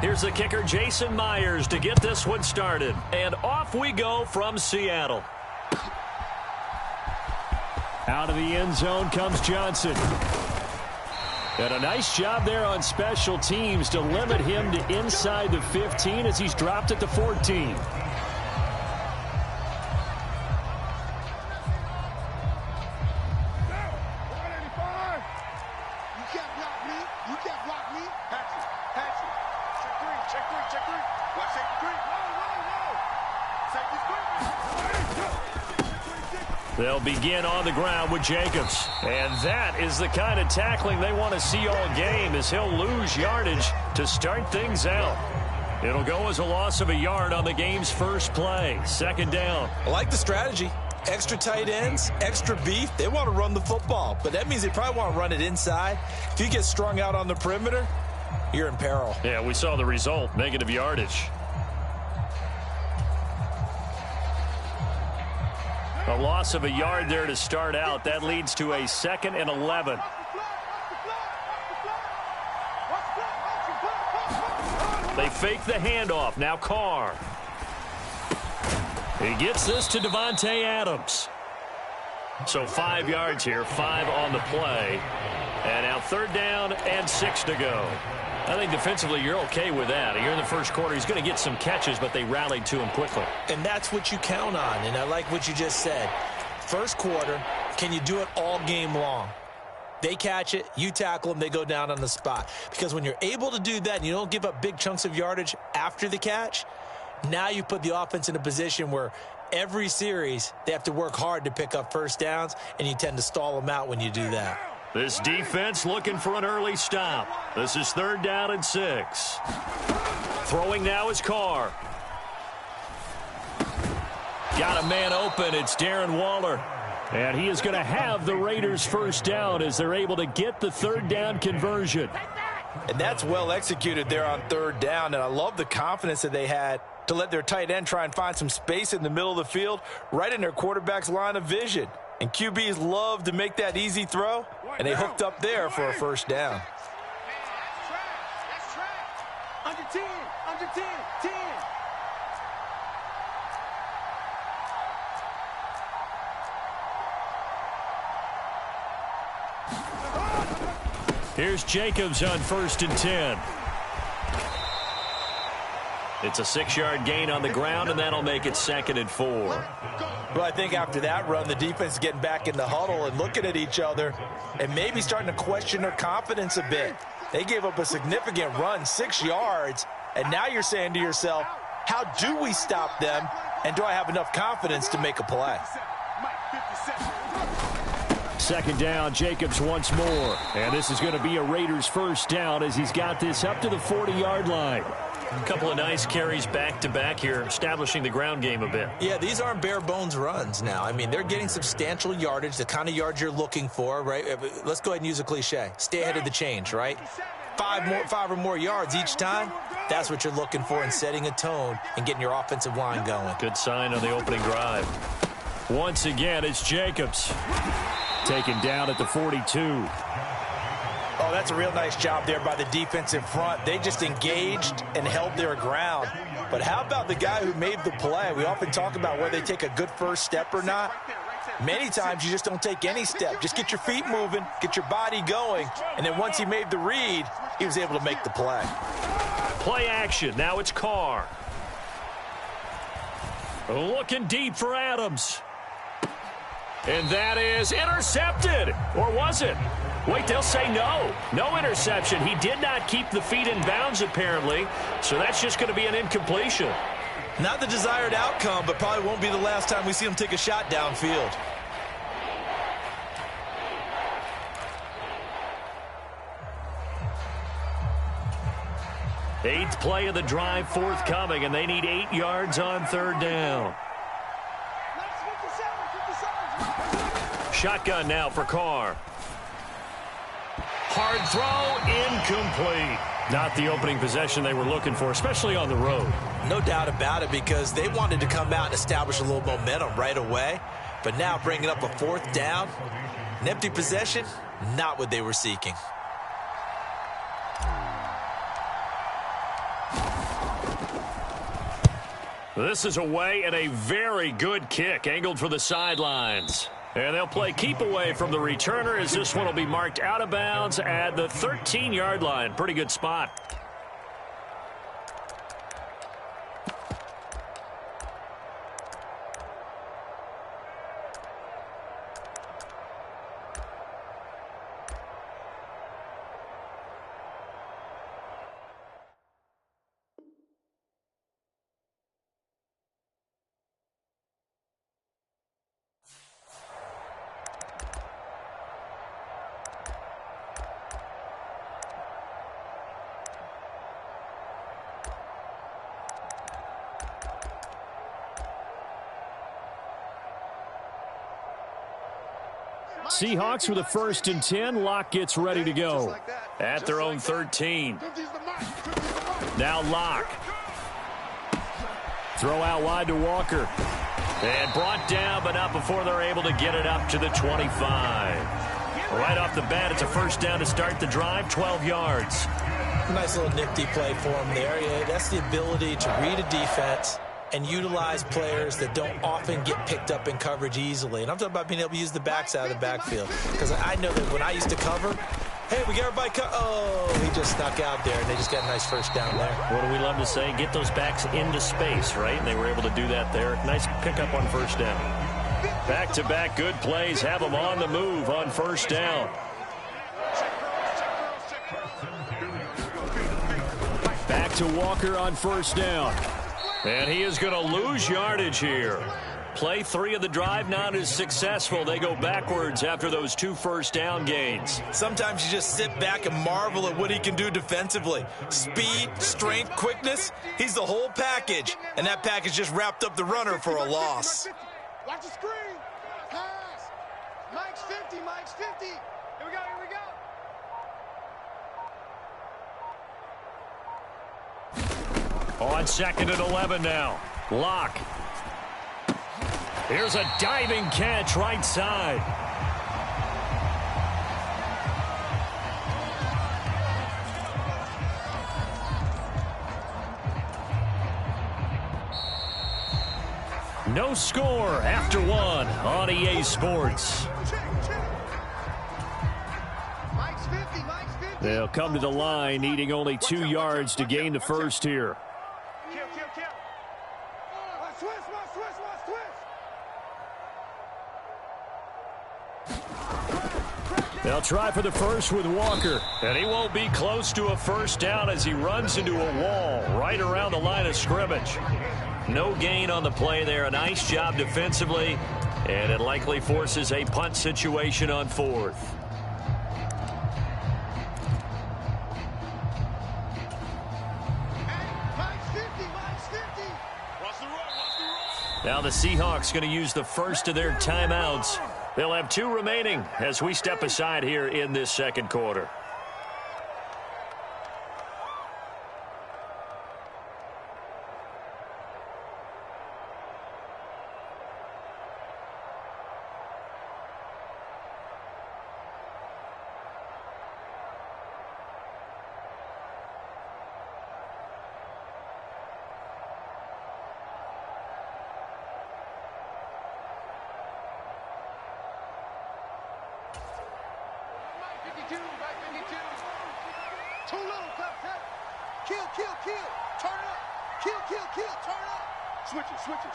Here's the kicker, Jason Myers, to get this one started. And off we go from Seattle. Out of the end zone comes Johnson. And a nice job there on special teams to limit him to inside the 15 as he's dropped at the 14. They'll begin on the ground with Jacobs. And that is the kind of tackling they want to see all game, as he'll lose yardage to start things out. It'll go as a loss of a yard on the game's first play. Second down. I like the strategy. Extra tight ends, extra beef. They want to run the football, but that means they probably want to run it inside. If you get strung out on the perimeter, you're in peril. Yeah, we saw the result, negative yardage. A loss of a yard there to start out. That leads to a 2nd and 11. They fake the handoff. Now Carr. He gets this to Devontae Adams. So 5 yards here, 5 on the play. And now 3rd down and 6 to go. I think defensively you're okay with that. You're in the first quarter. He's going to get some catches, but they rallied to him quickly. And that's what you count on, and I like what you just said. First quarter, can you do it all game long? They catch it, you tackle them, they go down on the spot. Because when you're able to do that and you don't give up big chunks of yardage after the catch, now you put the offense in a position where every series they have to work hard to pick up first downs, and you tend to stall them out when you do that. This defense looking for an early stop. This is 3rd down and 6. Throwing now is Carr. Got a man open. It's Darren Waller. And he is going to have the Raiders first down as they're able to get the 3rd down conversion. And that's well executed there on 3rd down. And I love the confidence that they had to let their tight end try and find some space in the middle of the field, right in their quarterback's line of vision. And QBs love to make that easy throw, and they hooked up there for a first down. Under 10, under 10, 10. Here's Jacobs on 1st and 10. It's a 6-yard gain on the ground, and that'll make it 2nd and 4. Well, I think after that run, the defense is getting back in the huddle and looking at each other and maybe starting to question their confidence a bit. They gave up a significant run, 6 yards, and now you're saying to yourself, how do we stop them, and do I have enough confidence to make a play? 2nd down, Jacobs once more. And this is going to be a Raiders first down as he's got this up to the 40-yard line. A couple of nice carries back-to-back here, establishing the ground game a bit. Yeah, these aren't bare-bones runs now. I mean, they're getting substantial yardage, the kind of yards you're looking for, right? Let's go ahead and use a cliche. Stay ahead of the change, right? 5 or more yards each time, that's what you're looking for in setting a tone and getting your offensive line going. Good sign on the opening drive. Once again, it's Jacobs. Taken down at the 42. Oh, that's a real nice job there by the defense in front. They just engaged and held their ground. But how about the guy who made the play? We often talk about whether they take a good first step or not. Many times you just don't take any step. Just get your feet moving, get your body going, and then once he made the read, he was able to make the play. Play action. Now it's Carr. Looking deep for Adams. And that is intercepted. Or was it? Wait, they'll say no. No interception. He did not keep the feet in bounds, apparently. So that's just going to be an incompletion. Not the desired outcome, but probably won't be the last time we see him take a shot downfield. Eighth play of the drive forthcoming, and they need 8 yards on 3rd down. Shotgun now for Carr. Hard throw, incomplete. Not the opening possession they were looking for, especially on the road. No doubt about it, because they wanted to come out and establish a little momentum right away. But now bringing up a 4th down, an empty possession, not what they were seeking. This is away and a very good kick angled for the sidelines. And they'll play keep away from the returner as this one will be marked out of bounds at the 13-yard line. Pretty good spot. Seahawks with a 1st and 10. Locke gets ready to go. At their own 13. Now Locke. Throw out wide to Walker. And brought down, but not before they're able to get it up to the 25. Right off the bat, it's a 1st down to start the drive, 12 yards. Nice little nifty play for him there. Yeah, that's the ability to read a defense and utilize players that don't often get picked up in coverage easily. And I'm talking about being able to use the backside of the backfield. Because I know that when I used to cover, hey, we got everybody oh, he just snuck out there, and they just got a nice 1st down there. What do we love to say? Get those backs into space, right? And they were able to do that there. Nice pickup on 1st down. Back-to-back good plays. Have them on the move on 1st down. Back to Walker on 1st down. And he is going to lose yardage here. Play 3 of the drive not as successful. They go backwards after those 2 1st down gains. Sometimes you just sit back and marvel at what he can do defensively. Speed, strength, quickness. He's the whole package. And that package just wrapped up the runner for a loss. Watch the screen. Pass. Mike's 50. Mike's 50. Here we go. Here we go. On 2nd and 11 now. Locke. Here's a diving catch right side. No score after 1 on EA Sports. They'll come to the line needing only 2 yards to gain the 1st here. They'll try for the 1st with Walker. And he won't be close to a 1st down as he runs into a wall right around the line of scrimmage. No gain on the play there. A nice job defensively. And it likely forces a punt situation on 4th. Now the Seahawks going to use the 1st of their timeouts. They'll have 2 remaining as we step aside here in this 2nd quarter.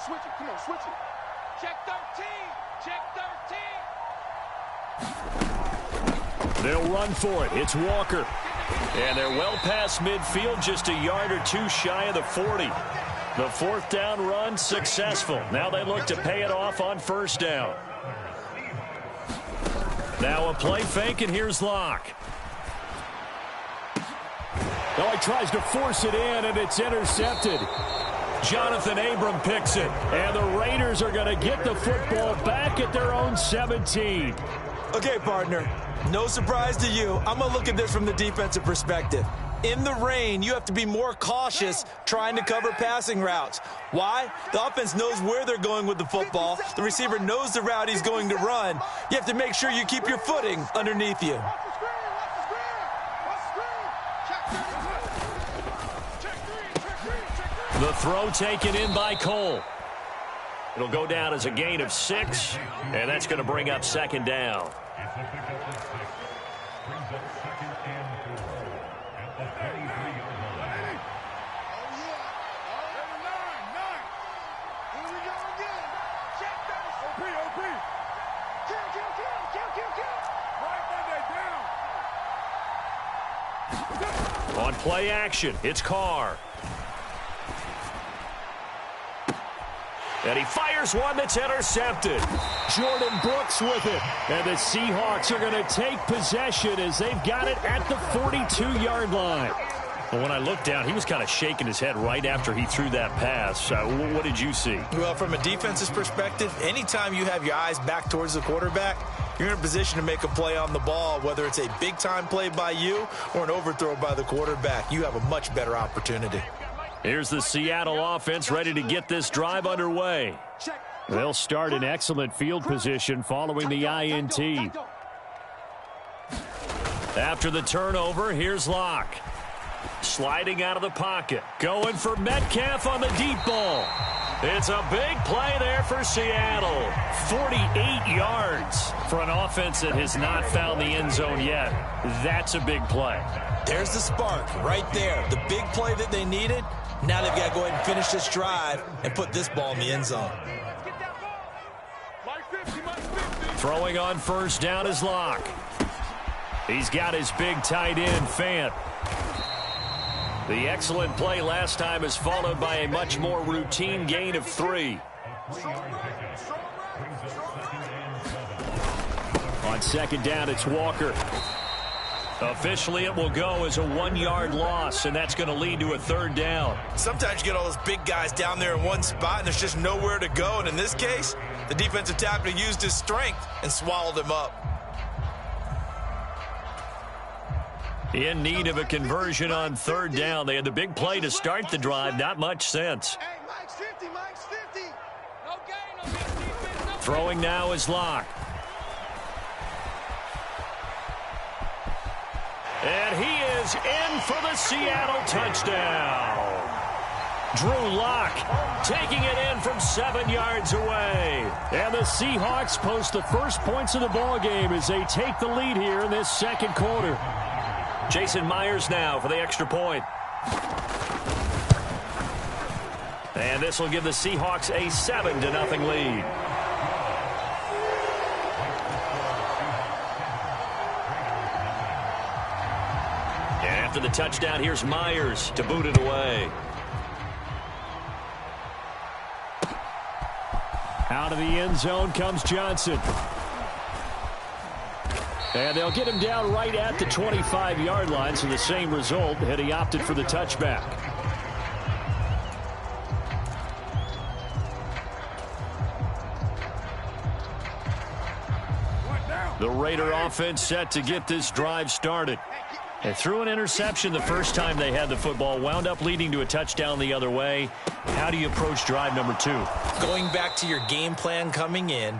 Switch it. Come on, switch it. Check 13. Check 13. They'll run for it. It's Walker. And they're well past midfield, just a yard or 2 shy of the 40. The 4th down run successful. Now they look to pay it off on 1st down. Now a play fake, and here's Locke. Oh, he tries to force it in, and it's intercepted. Jonathan Abram picks it. And the Raiders are going to get the football back at their own 17. Okay, partner, no surprise to you. I'm going to look at this from the defensive perspective. In the rain, you have to be more cautious trying to cover passing routes. Why? The offense knows where they're going with the football. The receiver knows the route he's going to run. You have to make sure you keep your footing underneath you. The throw taken in by Cole. It'll go down as a gain of 6, and that's going to bring up second down. On play action, it's Carr. And he fires one that's intercepted. Jordan Brooks with it. And the Seahawks are going to take possession as they've got it at the 42-yard line. Well, when I looked down, he was kind of shaking his head right after he threw that pass. What did you see? Well, from a defense's perspective, anytime you have your eyes back towards the quarterback, you're in a position to make a play on the ball, whether it's a big-time play by you or an overthrow by the quarterback. You have a much better opportunity. Here's the Seattle offense ready to get this drive underway. They'll start in excellent field position following the INT. After the turnover, here's Locke. Sliding out of the pocket. Going for Metcalf on the deep ball. It's a big play there for Seattle. 48 yards for an offense that has not found the end zone yet. That's a big play. There's the spark right there. The big play that they needed. Now they've got to go ahead and finish this drive and put this ball in the end zone. Throwing on first down is Locke. He's got his big tight end, Fant. The excellent play last time is followed by a much more routine gain of 3. On second down, it's Walker. Officially, it will go as a 1-yard loss, and that's going to lead to a third down. Sometimes you get all those big guys down there in one spot, and there's just nowhere to go. And in this case, the defensive tackle used his strength and swallowed him up. In need of a conversion on third down. They had the big play to start the drive. Not much sense. Hey, Mike's 50, Mike's 50. No gain on this defense. No Throwing now is Locke. And he is in for the Seattle touchdown. Drew Lock taking it in from 7 yards away. And the Seahawks post the first points of the ball game as they take the lead here in this second quarter. Jason Myers now for the extra point. And this will give the Seahawks a 7-0 lead. And after the touchdown, here's Myers to boot it away. Out of the end zone comes Johnson. And they'll get him down right at the 25-yard line, so the same result had he opted for the touchback. The Raider offense set to get this drive started. They threw an interception the first time they had the football, wound up leading to a touchdown the other way. How do you approach drive number 2? Going back to your game plan coming in,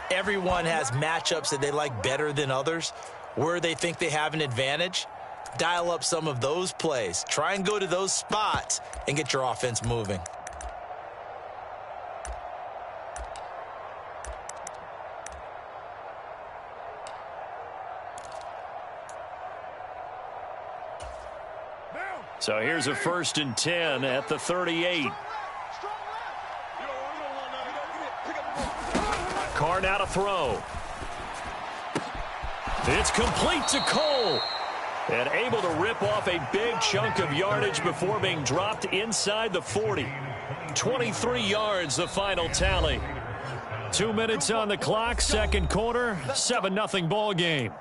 everyone has matchups that they like better than others, where they think they have an advantage. Dial up some of those plays. Try and go to those spots and get your offense moving. So here's a 1st and 10 at the 38. Carr now to throw. It's complete to Cole. And able to rip off a big chunk of yardage before being dropped inside the 40. 23 yards, the final tally. 2 minutes on the clock, second quarter, 7-0 ball game.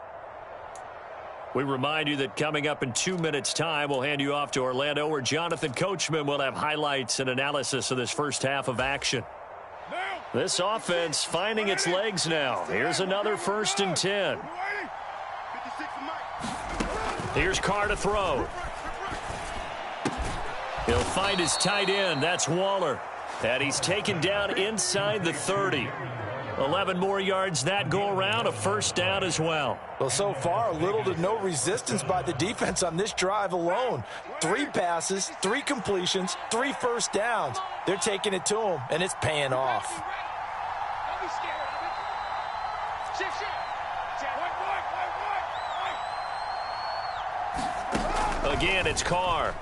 We remind you that coming up in 2 minutes' time, we'll hand you off to Orlando, where Jonathan Coachman will have highlights and analysis of this first half of action. This offense finding its legs now. Here's another 1st and 10. Here's Carr to throw. He'll find his tight end. That's Waller. And he's taken down inside the 30. 11 more yards that go around, a first down as well. Well, so far, little to no resistance by the defense on this drive alone. 3 passes, 3 completions, 3 first downs. They're taking it to them, and it's paying off. Don't be scared of it. Shift, shift. Again, it's Carr.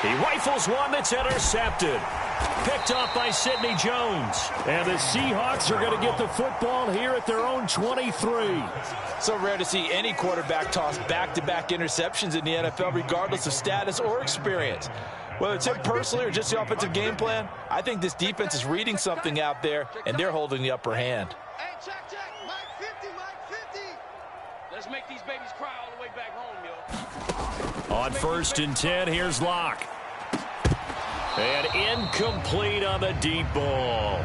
He rifles one that's intercepted. Picked off by Sidney Jones. And the Seahawks are going to get the football here at their own 23. So rare to see any quarterback toss back-to-back interceptions in the NFL, regardless of status or experience. Whether it's him personally or just the offensive game plan, I think this defense is reading something out there, and they're holding the upper hand. Hey, check, check. Mike 50, Mike 50. Let's make these babies cry all the way back home, yo. On 1st and 10, here's Locke. And incomplete on the deep ball.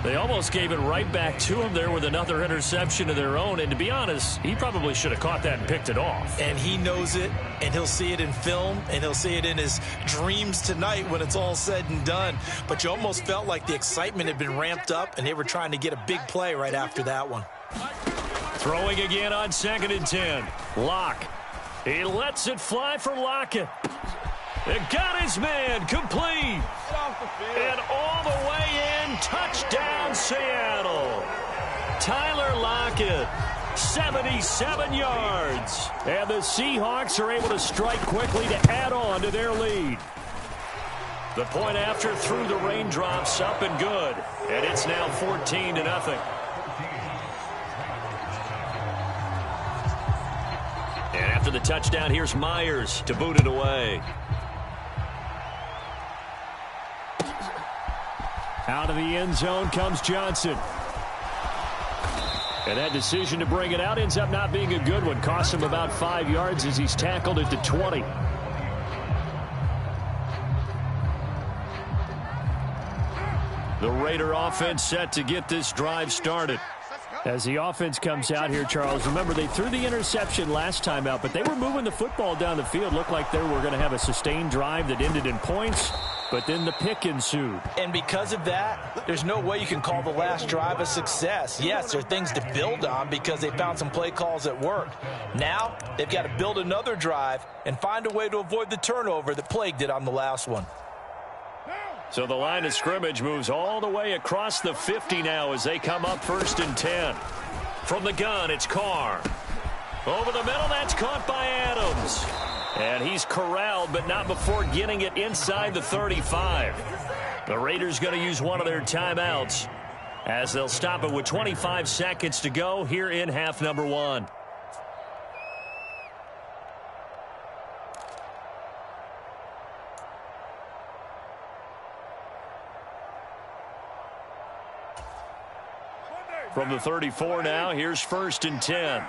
They almost gave it right back to him there with another interception of their own. And to be honest, he probably should have caught that and picked it off. And he knows it, and he'll see it in film, and he'll see it in his dreams tonight when it's all said and done. But you almost felt like the excitement had been ramped up, and they were trying to get a big play right after that one. Throwing again on 2nd and 10. Locke. He lets it fly for Lockett. It got his man complete. And all the way in, touchdown Seattle. Tyler Lockett, 77 yards. And the Seahawks are able to strike quickly to add on to their lead. The point after through the raindrops, up and good. And it's now 14-0. And after the touchdown, here's Myers to boot it away. Out of the end zone comes Johnson. And that decision to bring it out ends up not being a good one. Costs him about 5 yards as he's tackled at the 20. The Raider offense set to get this drive started. As the offense comes out here, Charles, remember they threw the interception last time out, but they were moving the football down the field. Looked like they were going to have a sustained drive that ended in points, but then the pick ensued. And because of that, there's no way you can call the last drive a success. Yes, there are things to build on because they found some play calls that worked. Now, they've got to build another drive and find a way to avoid the turnover that plagued it on the last one. So the line of scrimmage moves all the way across the 50 now as they come up 1st and 10. From the gun, it's Carr. Over the middle, that's caught by Adams. And he's corralled, but not before getting it inside the 35. The Raiders going to use one of their timeouts as they'll stop it with 25 seconds to go here in half number 1. From the 34 now, here's 1st and 10.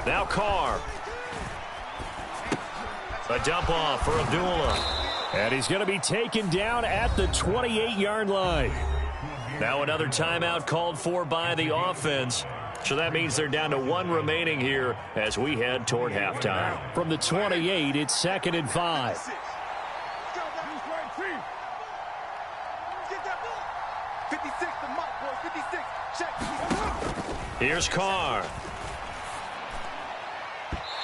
Now Carr. A dump off for Abdullah. And he's going to be taken down at the 28-yard line. Now another timeout called for by the offense. So that means they're down to 1 remaining here as we head toward halftime. From the 28, it's 2nd and 5. Here's Carr.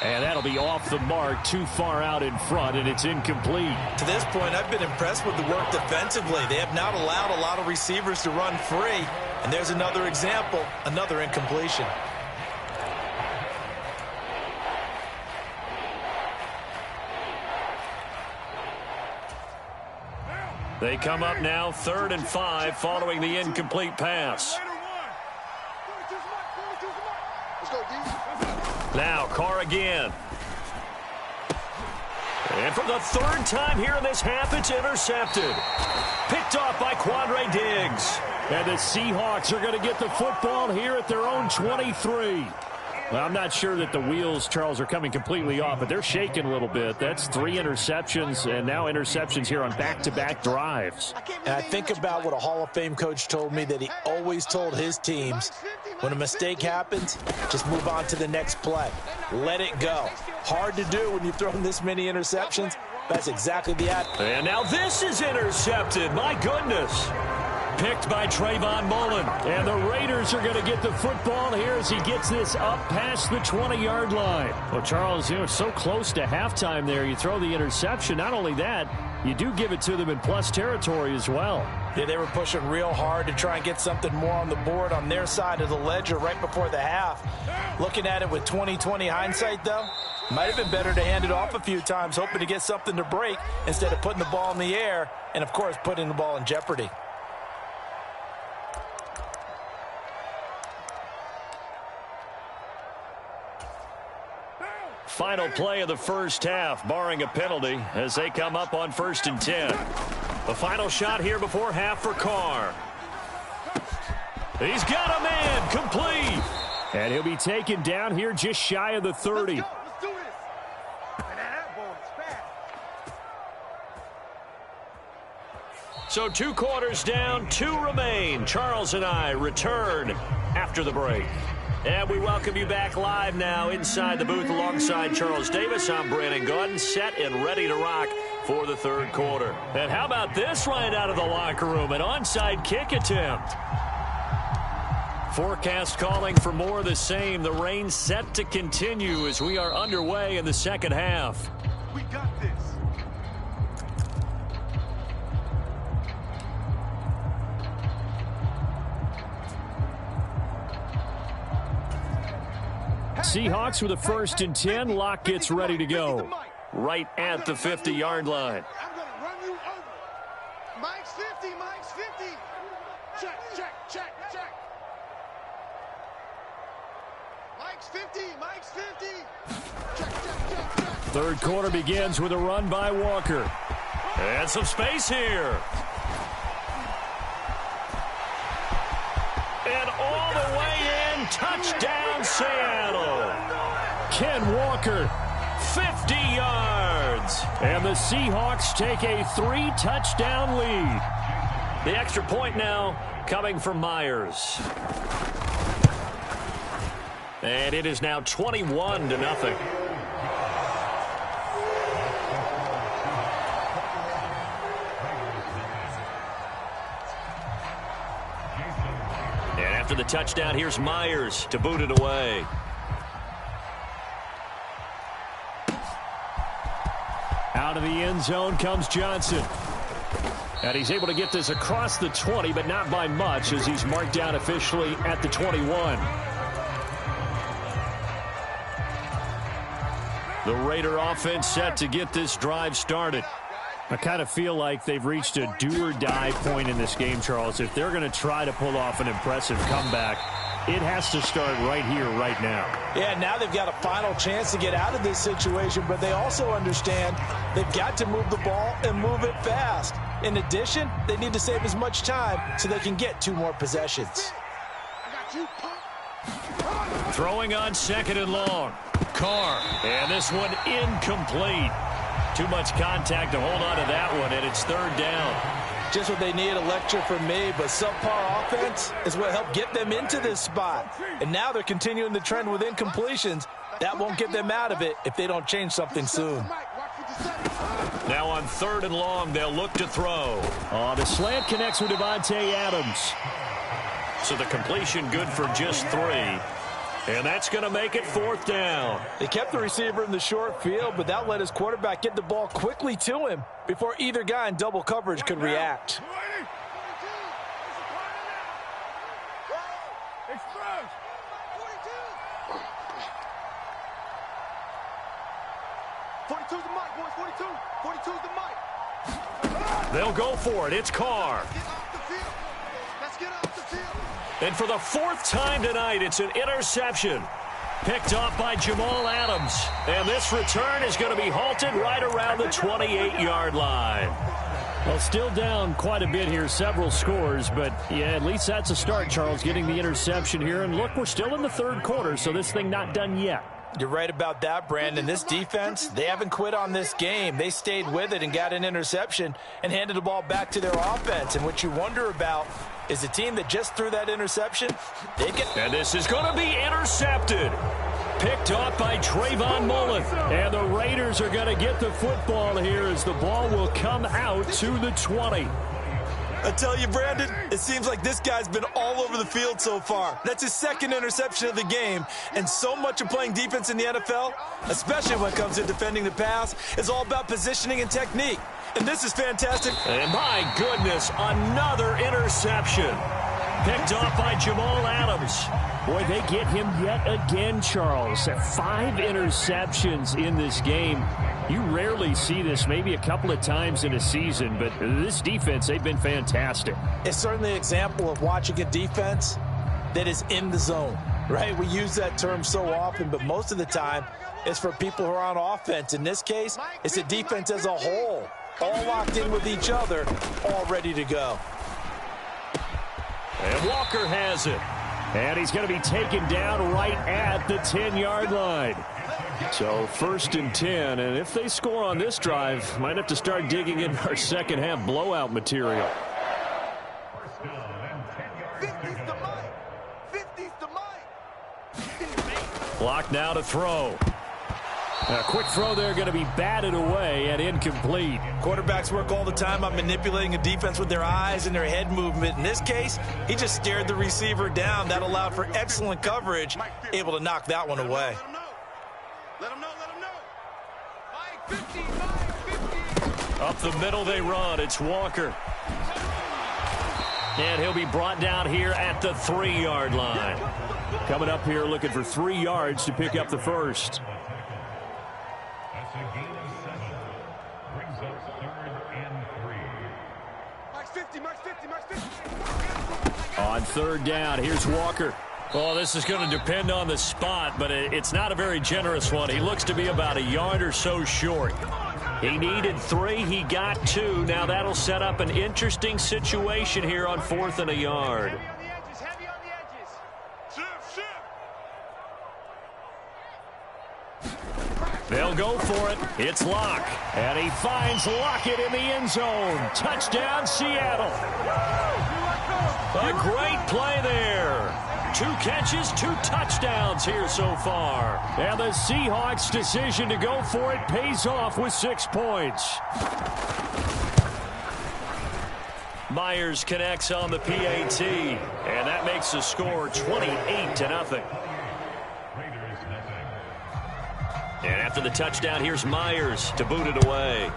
And that'll be off the mark, too far out in front, and it's incomplete. To this point, I've been impressed with the work defensively. They have not allowed a lot of receivers to run free. And there's another example, another incompletion. They come up now 3rd and 5 following the incomplete pass. Now Carr again. And for the 3rd time here in this half, it's intercepted. Picked off by Quandre Diggs. And the Seahawks are going to get the football here at their own 23. Well, I'm not sure that the wheels, Charles, are coming completely off, but they're shaking a little bit. That's 3 interceptions, and now interceptions here on back-to-back drives. And I think about what a Hall of Fame coach told me that he always told his teams, when a mistake happens, just move on to the next play. Let it go. Hard to do when you've thrown this many interceptions, That's exactly the ad. And now this is intercepted. My goodness. Picked by Trayvon Mullen. And the Raiders are going to get the football here as he gets this up past the 20-yard line. Well, Charles, so close to halftime there. You throw the interception. Not only that, you do give it to them in plus territory as well. Yeah, they were pushing real hard to try and get something more on the board on their side of the ledger right before the half. Looking at it with 20/20 hindsight, though, might have been better to hand it off a few times, hoping to get something to break instead of putting the ball in the air and, of course, putting the ball in jeopardy. Final play of the first half, barring a penalty, as they come up on 1st and 10. The final shot here before half for Carr. He's got a man, complete. And he'll be taken down here just shy of the 30. Let's do this. And that ball is fast. So 2 quarters down, 2 remain. Charles and I return after the break. And we welcome you back live now inside the booth alongside Charles Davis. I'm Brandon Gaudin, set and ready to rock for the 3rd quarter. And how about this right out of the locker room? An onside kick attempt. Forecast calling for more of the same. The rain set to continue as we are underway in the second half. We got this. Seahawks with a 1st and 10. Locke gets ready to go. Right at the 50-yard line. I'm going to run you over. Mike's 50, Mike's 50. Check. Mike's 50, Mike's 50. Check. 3rd quarter begins with a run by Walker. And some space here. And all the way in, touchdown Seattle. Ken Walker, 50 yards. And the Seahawks take a 3-touchdown lead. The extra point now coming from Myers. And it is now 21-0. And after the touchdown, here's Myers to boot it away. Out of the end zone comes Johnson. And he's able to get this across the 20, but not by much as he's marked down officially at the 21. The Raider offense set to get this drive started. I kind of feel like they've reached a do-or-die point in this game, Charles. If they're going to try to pull off an impressive comeback, it has to start right here, right now. Yeah, now they've got a final chance to get out of this situation, but they also understand they've got to move the ball and move it fast. In addition, they need to save as much time so they can get 2 more possessions. Throwing on 2nd and long. Carr. And this one incomplete. Too much contact to hold on to that one, and it's 3rd down. Just what they need, a lecture from me, but subpar offense is what helped get them into this spot. And now they're continuing the trend with incompletions. That won't get them out of it if they don't change something soon. Now on 3rd and long, they'll look to throw. The slant connects with Devontae Adams. So the completion good for just 3. And that's going to make it 4th down. They kept the receiver in the short field, but that let his quarterback get the ball quickly to him before either guy in double coverage could react. They'll go for it. It's Carr. Let's get off the field. And for the 4th time tonight, it's an interception. Picked off by Jamal Adams. And this return is going to be halted right around the 28-yard line. Well, still down quite a bit here, several scores, but yeah, at least that's a start, Charles, getting the interception here. And look, we're still in the 3rd quarter, so this thing not done yet. You're right about that, Brandon. This defense, they haven't quit on this game. They stayed with it and got an interception and handed the ball back to their offense. And what you wonder about is the team that just threw that interception. And this is going to be intercepted. picked off by Trayvon Mullen. And the Raiders are going to get the football here as the ball will come out to the 20. I tell you, Brandon, it seems like this guy's been all over the field so far. That's his second interception of the game. And so much of playing defense in the NFL, especially when it comes to defending the pass, is all about positioning and technique. And this is fantastic. And my goodness, another interception. Picked off by Jamal Adams. Boy, they get him yet again, Charles. 5 interceptions in this game. You rarely see this, maybe a couple of times in a season, but this defense, they've been fantastic. It's certainly an example of watching a defense that is in the zone, right? We use that term so often, but most of the time it's for people who are on offense. In this case, it's a defense as a whole, all locked in with each other, all ready to go. And Walker has it. And he's going to be taken down right at the 10-yard line. So 1st and 10, and if they score on this drive, might have to start digging in our second half blowout material. 50's the mic. 50's the mic. Clock now to throw. A quick throw there going to be batted away and incomplete. Quarterbacks work all the time on manipulating a defense with their eyes and their head movement. In this case, he just stared the receiver down. That allowed for excellent coverage, able to knock that one away. Let him know. Mike 50, Mike 50. Up the middle they run. It's Walker. And he'll be brought down here at the 3-yard line. Coming up here looking for 3 yards to pick up the first. That's a gain of 7. Brings up 3rd and 3. Mike's 50, Mike's 50. On 3rd down, here's Walker. Oh, this is going to depend on the spot, but it's not a very generous one. He looks to be about a yard or so short. He needed 3. He got 2. Now that'll set up an interesting situation here on 4th and a yard. Heavy on the edges. Shift. They'll go for it. It's Locke. And he finds Lockett in the end zone. Touchdown, Seattle. A great play there. 2 catches, 2 touchdowns here so far. And the Seahawks' decision to go for it pays off with 6 points. Myers connects on the PAT, and that makes the score 28-0. And after the touchdown, here's Myers to boot it away.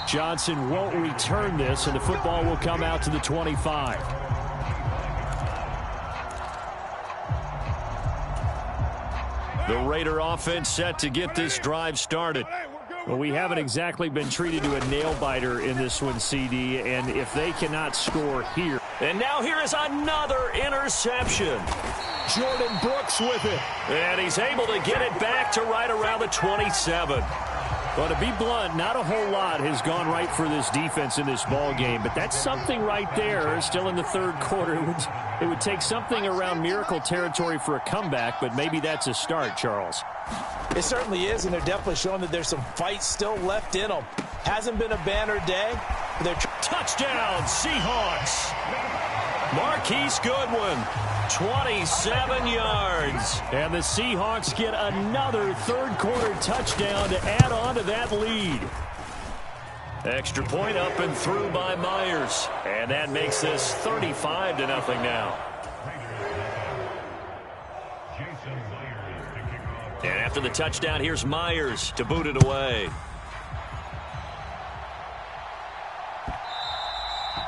Johnson won't return this, and the football will come out to the 25. The Raider offense set to get this drive started. Well, we haven't exactly been treated to a nail-biter in this one, CD, and if they cannot score here. And now here is another interception. Jordan Brooks with it. And he's able to get it back to right around the 27. Well, to be blunt, not a whole lot has gone right for this defense in this ball game, but that's something right there. Still in the 3rd quarter. It would take something around miracle territory for a comeback, but maybe that's a start, Charles. It certainly is, and they're definitely showing that there's some fight still left in them. Hasn't been a banner day. Touchdown, Seahawks. Marquise Goodwin, 27 yards. And the Seahawks get another 3rd quarter touchdown to add on to that lead. Extra point up and through by Myers. And that makes this 35-0 now. And after the touchdown, here's Myers to boot it away.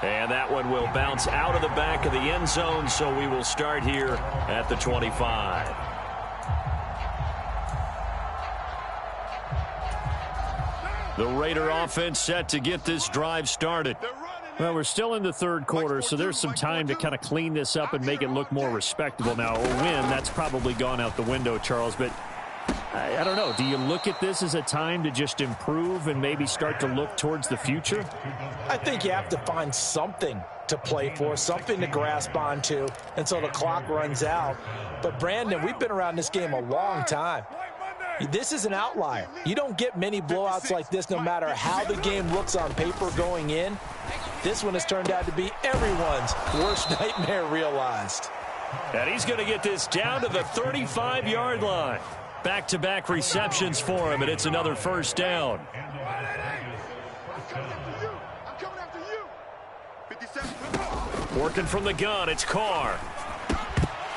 And that one will bounce out of the back of the end zone, so we will start here at the 25. The Raider offense set to get this drive started. Well, we're still in the 3rd quarter, so there's some time to kind of clean this up and make it look more respectable. Now, a win, that's probably gone out the window, Charles, but I don't know. Do you look at this as a time to just improve and maybe start to look towards the future? I think you have to find something to play for, something to grasp onto until the clock runs out. But, Brandon, we've been around this game a long time. This is an outlier. You don't get many blowouts like this no matter how the game looks on paper going in. This one has turned out to be everyone's worst nightmare realized. And he's going to get this down to the 35-yard line. Back-to-back receptions for him, and it's another first down. Working from the gun, it's Carr.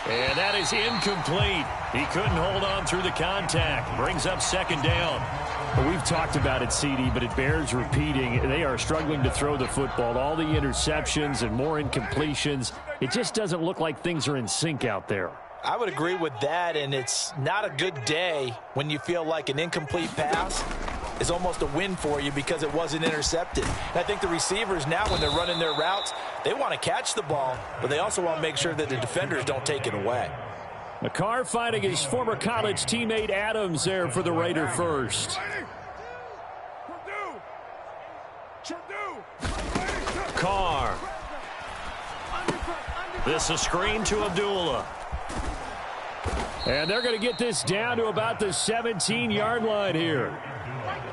And that is incomplete. He couldn't hold on through the contact. Brings up second down. Well, we've talked about it, CD, but it bears repeating. They are struggling to throw the football. All the interceptions and more incompletions. It just doesn't look like things are in sync out there. I would agree with that, and it's not a good day when you feel like an incomplete pass is almost a win for you because it wasn't intercepted. And I think the receivers now, when they're running their routes, they want to catch the ball, but they also want to make sure that the defenders don't take it away. McCarr fighting his former college teammate Adams there for the Raider first. Carr. This a screen to Abdullah. And they're going to get this down to about the 17-yard line here.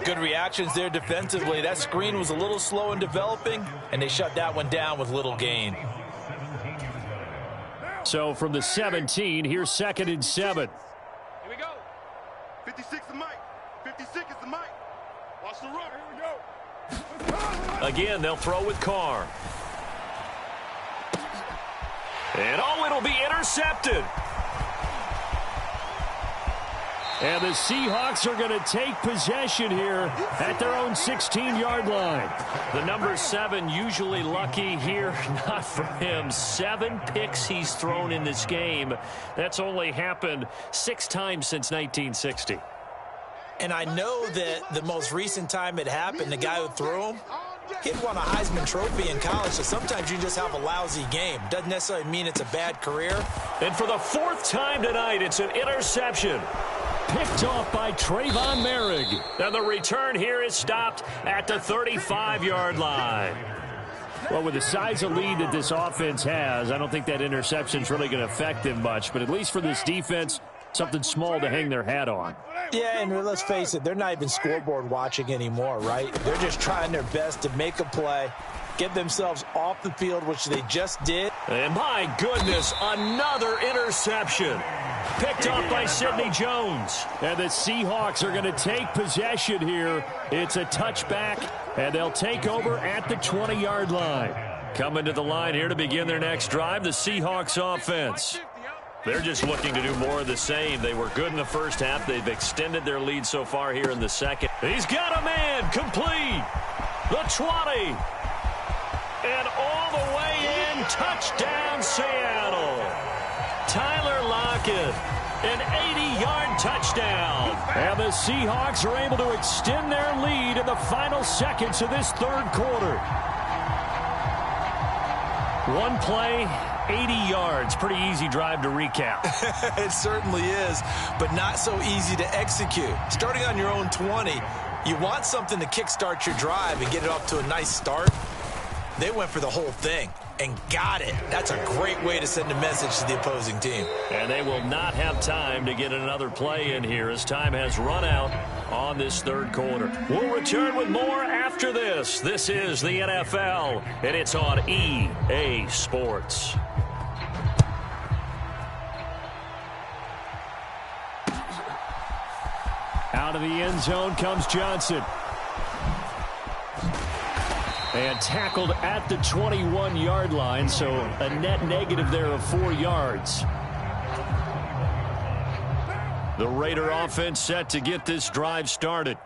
Good reactions there defensively. That screen was a little slow in developing, and they shut that one down with little gain. So from the 17, here's 2nd and 7. Here we go. 56 is Mike. 56 is the Mike. Watch the run. Here we go. Again, they'll throw with Carr. And oh, it'll be intercepted. And the Seahawks are going to take possession here at their own 16-yard line. The number 7 usually lucky here. Not for him. 7 picks he's thrown in this game. That's only happened 6 times since 1960. And I know that the most recent time it happened, the guy who threw him, he'd won a Heisman Trophy in college, so sometimes you just have a lousy game. Doesn't necessarily mean it's a bad career. And for the 4th time tonight, it's an interception. Picked off by Trayvon Merrick. And the return here is stopped at the 35-yard line. Well, with the size of lead that this offense has, I don't think that interception's really going to affect them much. But at least for this defense, something small to hang their hat on. Yeah, and let's face it, they're not even scoreboard watching anymore, right? They're just trying their best to make a play, get themselves off the field, which they just did. And my goodness, another interception. Picked off by Sidney Jones. And the Seahawks are going to take possession here. It's a touchback, and they'll take over at the 20-yard line. Coming to the line here to begin their next drive, the Seahawks offense. They're just looking to do more of the same. They were good in the first half. They've extended their lead so far here in the second. He's got a man complete. The 20. And all the way in, touchdown Seattle. Tyler Lockett, an 80-yard touchdown. And the Seahawks are able to extend their lead in the final seconds of this third quarter. One play, 80 yards. Pretty easy drive to recap. It certainly is, but not so easy to execute. Starting on your own 20, you want something to kickstart your drive and get it off to a nice start. They went for the whole thing and got it. That's a great way to send a message to the opposing team. And they will not have time to get another play in here as time has run out on this third quarter. We'll return with more after this. This is the NFL, and it's on EA Sports. Out of the end zone comes Johnson. And tackled at the 21-yard line, so a net negative there of 4 yards. The Raider offense set to get this drive started.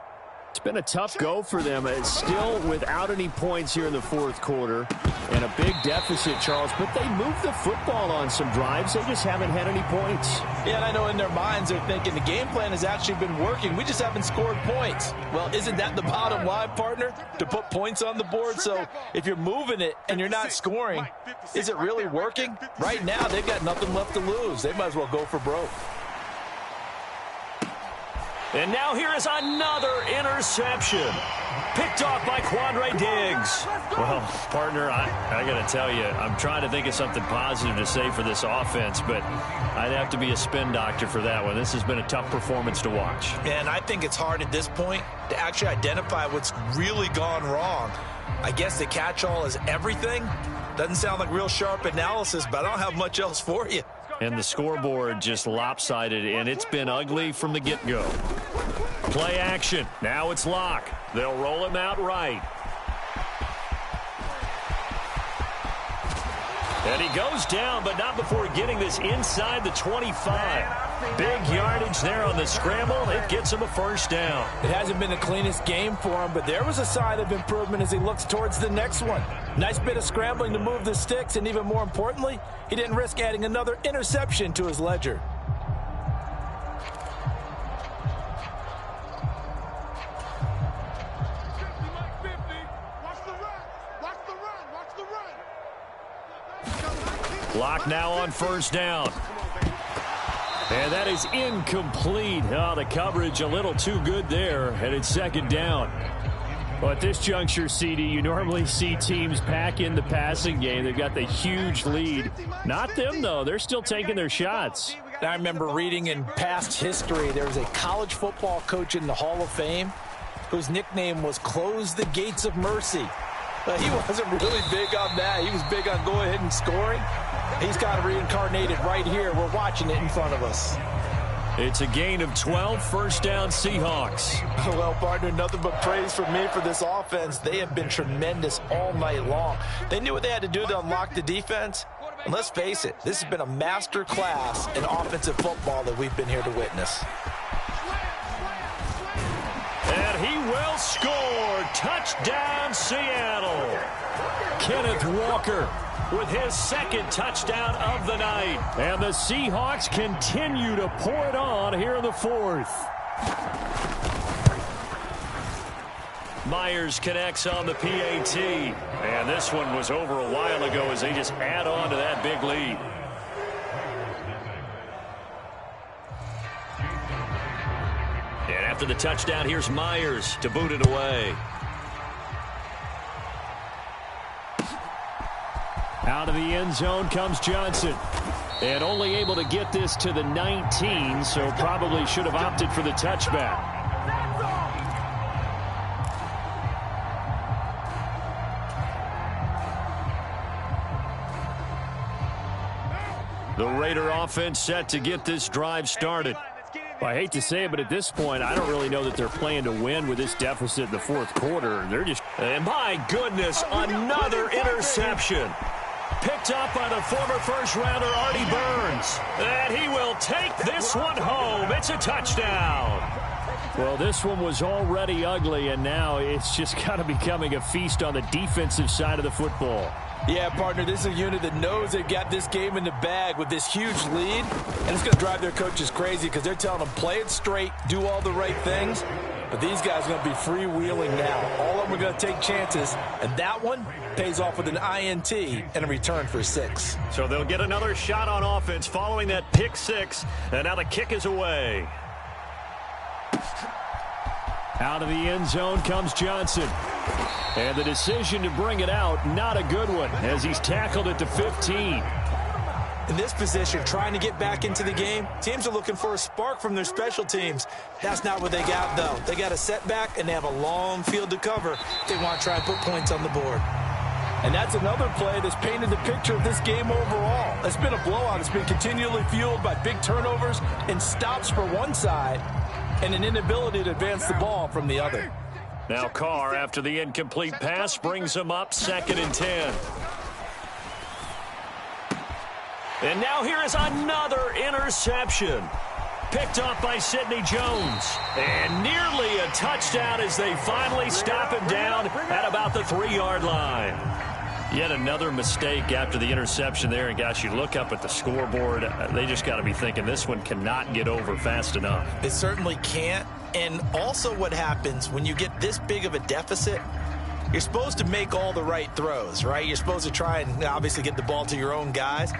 It's been a tough go for them. It's still without any points here in the fourth quarter. And a big deficit, Charles. But they moved the football on some drives. They just haven't had any points. Yeah, and I know in their minds they're thinking the game plan has actually been working. We just haven't scored points. Well, isn't that the bottom line, partner? To put points on the board? So if you're moving it and you're not scoring, is it really working? Right now, they've got nothing left to lose. They might as well go for broke. And now here is another interception. picked off by Quandre Diggs. Well, partner, I got to tell you, I'm trying to think of something positive to say for this offense, but I'd have to be a spin doctor for that one. This has been a tough performance to watch. And I think it's hard at this point to actually identify what's really gone wrong. I guess the catch-all is everything. Doesn't sound like real sharp analysis, but I don't have much else for you. And the scoreboard just lopsided, and it's been ugly from the get-go. Play action. Now it's Locke. They'll roll him out right. And he goes down, but not before getting this inside the 25. Big yardage there on the scramble. It gets him a first down. It hasn't been the cleanest game for him, but there was a sign of improvement as he looks towards the next one. Nice bit of scrambling to move the sticks, and even more importantly, he didn't risk adding another interception to his ledger. Locke now on first down. And that is incomplete. Oh, the coverage a little too good there, and it's second down. Well, at this juncture, CD, you normally see teams pack in the passing game. They've got the huge lead. Not them, though. They're still taking their shots. I remember reading in past history, there was a college football coach in the Hall of Fame whose nickname was Close the Gates of Mercy. But he wasn't really big on that. He was big on go ahead and scoring. He's got it reincarnated right here. We're watching it in front of us. It's a gain of 12, first down Seahawks. Well, partner, nothing but praise from me for this offense. They have been tremendous all night long. They knew what they had to do to unlock the defense. And let's face it, this has been a master class in offensive football that we've been here to witness. And he will score. Touchdown, Seattle. Kenneth Walker with his second touchdown of the night. And the Seahawks continue to pour it on here in the fourth. Myers connects on the PAT. And this one was over a while ago as they just add on to that big lead. And after the touchdown, here's Myers to boot it away. Out of the end zone comes Johnson. And only able to get this to the 19, so probably should have opted for the touchback. The Raider offense set to get this drive started. Well, I hate to say it, but at this point, I don't really know that they're playing to win with this deficit in the fourth quarter. They're just... And my goodness, another interception. Picked up by the former first-rounder Artie Burns. And he will take this one home. It's a touchdown. Well, this one was already ugly, and now it's just kind of becoming a feast on the defensive side of the football. Yeah, partner, this is a unit that knows they've got this game in the bag with this huge lead, and it's going to drive their coaches crazy because they're telling them play it straight, do all the right things, but these guys are going to be freewheeling now. All of them are going to take chances, and that one pays off with an INT and a return for 6. So they'll get another shot on offense following that pick 6, and now the kick is away. Out of the end zone comes Johnson. And the decision to bring it out, not a good one, as he's tackled at the 15. In this position, trying to get back into the game, teams are looking for a spark from their special teams. That's not what they got, though. They got a setback, and they have a long field to cover. They want to try and put points on the board. And that's another play that's painted the picture of this game overall. It's been a blowout. It's been continually fueled by big turnovers and stops for one side and an inability to advance the ball from the other. Now Carr, after the incomplete pass, brings him up 2nd and 10. And now here is another interception. Picked up by Sidney Jones. And nearly a touchdown as they finally stop him down at about the 3-yard line. Yet another mistake after the interception there. And, gosh, you look up at the scoreboard. They just got to be thinking this one cannot get over fast enough. It certainly can't. And also what happens when you get this big of a deficit, you're supposed to make all the right throws, right? You're supposed to try and obviously get the ball to your own guys.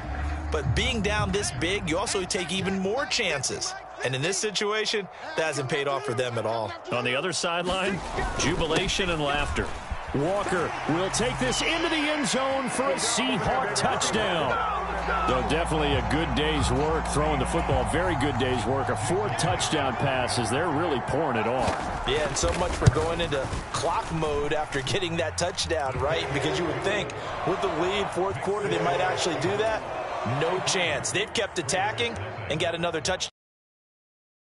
But being down this big, you also take even more chances. And in this situation, that hasn't paid off for them at all. On the other sideline, jubilation and laughter. Walker will take this into the end zone for a Seahawk touchdown. Though definitely a good day's work throwing the football. Very good day's work. A 4 touchdown passes. They're really pouring it on. Yeah, and so much for going into clock mode after getting that touchdown, right? Because you would think with the lead, fourth quarter, they might actually do that. No chance. They've kept attacking and got another touchdown.